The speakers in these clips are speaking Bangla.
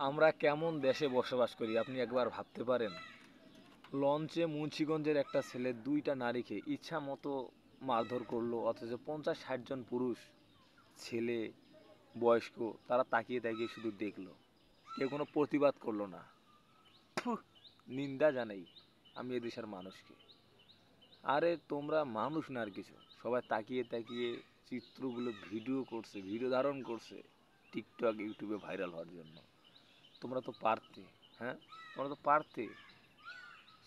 আমরা কেমন দেশে বসবাস করি আপনি একবার ভাবতে পারেন? লঞ্চে মুন্সিগঞ্জের একটা ছেলে 2টা নারীকে ইচ্ছা মতো মারধর করলো, অথচ 50-60 জন পুরুষ, ছেলে, বয়স্ক, তারা তাকিয়ে তাকিয়ে শুধু দেখলো। কেউ কোনো প্রতিবাদ করলো না। থুহ, নিন্দা জানাই আমি এদেশের মানুষকে। আরে তোমরা মানুষ না আর কিছু, সবাই তাকিয়ে তাকিয়ে চিত্রগুলো ভিডিও করছে, ভিডিও ধারণ করছে টিকটক ইউটিউবে ভাইরাল হওয়ার জন্য। তোমরা তো পারতে, হ্যাঁ, তোমরা তো পারতে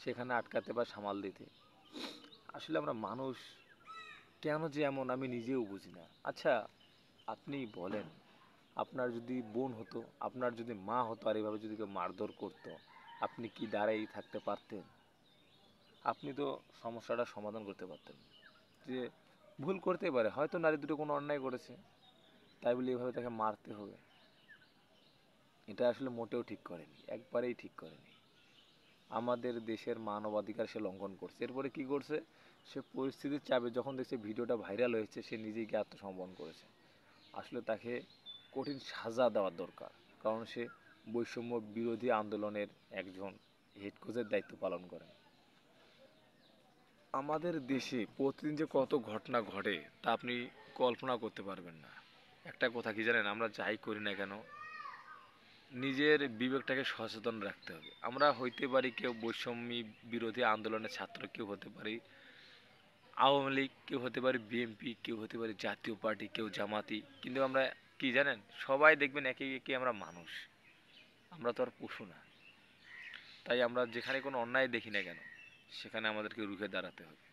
সেখানে আটকাতে বা সামাল দিতে। আসলে আমরা মানুষ কেন যে এমন আমি নিজেও বুঝি না। আচ্ছা, আপনি বলেন, আপনার যদি বোন হতো, আপনার যদি মা হতো, আর এভাবে যদি কেউ মারধর করতো, আপনি কি দাঁড়াই থাকতে পারতেন? আপনি তো সমস্যাটা সমাধান করতে পারতেন যে ভুল করতেই পারে, হয়তো নারী দুটো কোনো অন্যায় করেছে, তাই বলে এভাবে তাকে মারতে হবে? এটা আসলে মোটেও ঠিক করেনি, একবারেই ঠিক করেনি। আমাদের দেশের মানবাধিকার সে লঙ্ঘন করছে। এরপরে কি করছে? সে পরিস্থিতির চাপে যখন দেখছে ভিডিওটা ভাইরাল হয়েছে, সে নিজেই গিয়ে আত্মসমর্পণ করেছে। আসলে তাকে কঠিন সাজা দেওয়ার দরকার, কারণ সে বৈষম্য বিরোধী আন্দোলনের একজন হেড কোচের দায়িত্ব পালন করে। আমাদের দেশে প্রতিদিন যে কত ঘটনা ঘটে তা আপনি কল্পনা করতে পারবেন না। একটা কথা কি জানেন, আমরা যাই করি না কেন নিজের বিবেকটাকে সচেতন রাখতে হবে। আমরা হইতে পারি কেউ বৈষম্য বিরোধী আন্দোলনের ছাত্র, কেউ হতে পারি আওয়ামী লীগ, কেউ হতে পারে বিএনপি, কেউ হতে পারে জাতীয় পার্টি, কেউ জামাতি, কিন্তু আমরা কি জানেন, সবাই দেখবেন একে একে আমরা মানুষ, আমরা তো আর পশু না। তাই আমরা যেখানে কোনো অন্যায় দেখি না কেন সেখানে আমাদেরকে রুখে দাঁড়াতে হবে।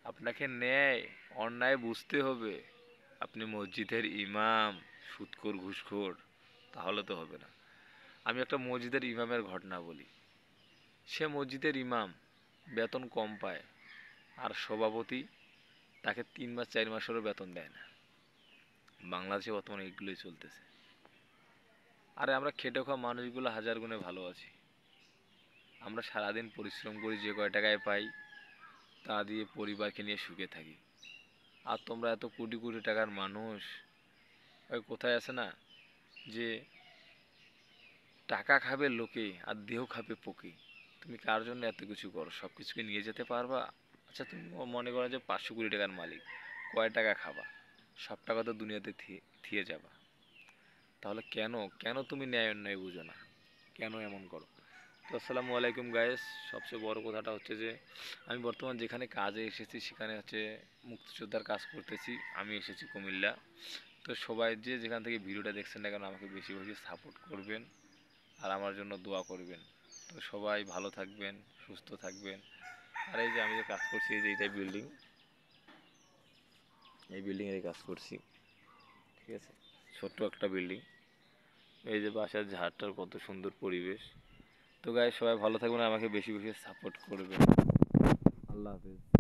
আপনাকে ন্যায় অন্যায় বুঝতে হবে। আপনি মসজিদের ইমাম, সুদখোর ঘুষখোর, তাহলে তো হবে না। আমি একটা মসজিদের ইমামের ঘটনা বলি। সে মসজিদের ইমাম, বেতন কম পায়, আর সভাপতি তাকে 3 মাস 4 মাসেরও বেতন দেয় না। বাংলাদেশে বর্তমানে এগুলোই চলতেছে। আরে আমরা খেটে খাওয়া মানুষগুলো হাজার গুণে ভালো আছি। আমরা সারাদিন পরিশ্রম করি, যে কয় টাকায় পাই তা দিয়ে পরিবারকে নিয়ে সুখে থাকি। আর তোমরা এত কোটি কোটি টাকার মানুষ, ওই কোথায় আছে না যে টাকা খাবে লোকে আর দেহ খাবে পোকে। তুমি কার জন্য এত কিছু করো? সব কিছুকে নিয়ে যেতে পারবা? আচ্ছা, তুমি মনে করো যে 500 কোটি টাকার মালিক, কয় টাকা খাবা? সব টাকা তো দুনিয়াতে থিয়ে যাবা। তাহলে কেন, কেন তুমি ন্যায় অন্যায় বুঝো না? কেন এমন করো? তো আসসালামু আলাইকুম গায়েস। সবচেয়ে বড় কথাটা হচ্ছে যে আমি বর্তমান যেখানে কাজে এসেছি সেখানে হচ্ছে মুক্তিযোদ্ধার কাজ করতেছি। আমি এসেছি কুমিল্লা। তো সবাই যে যেখান থেকে ভিডিওটা দেখছেন না কেন আমাকে বেশি বেশি সাপোর্ট করবেন আর আমার জন্য দোয়া করবেন। তো সবাই ভালো থাকবেন, সুস্থ থাকবেন। আর এই যে আমি যে কাজ করছি, এই যে এইটাই বিল্ডিং, এই বিল্ডিংয়ের কাজ করছি, ঠিক আছে? ছোট্ট একটা বিল্ডিং। এই যে বাসার ঝাড়টার কত সুন্দর পরিবেশ। তো গাইস, সবাই ভালো থাকবেন, আমাকে বেশি বেশি সাপোর্ট করবেন। আল্লাহ হাফেজ।